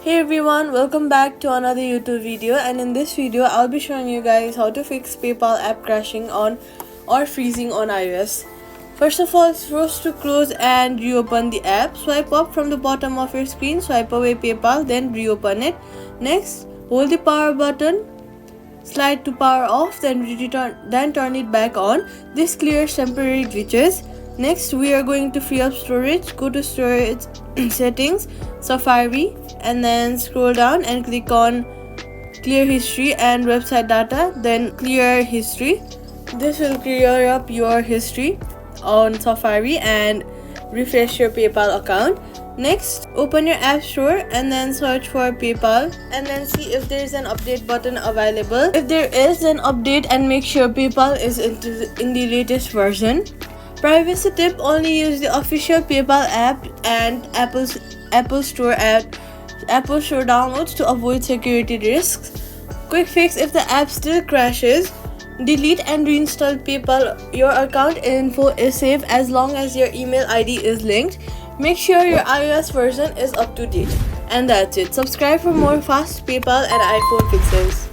Hey everyone, welcome back to another YouTube video, and in this video I'll be showing you guys how to fix PayPal app crashing on or freezing on iOS. First of all, first to close and reopen the app. Swipe up from the bottom of your screen, swipe away PayPal, then reopen it. Next, hold the power button, slide to power off, then turn it back on. This clears temporary glitches. Next, we are going to free up storage. Go to storage settings, Safari, and then scroll down and click on clear history and website data, then clear history. This will clear up your history on Safari and refresh your PayPal account. Next, open your app store and then search for PayPal and then see if there is an update button available. If there is, then update and make sure PayPal is in the latest version. Privacy tip: only use the official PayPal app and Apple Store downloads to avoid security risks. Quick fix: if the app still crashes, delete and reinstall PayPal. Your account info is safe as long as your email ID is linked. Make sure your iOS version is up to date. And that's it. Subscribe for more fast PayPal and iPhone fixes.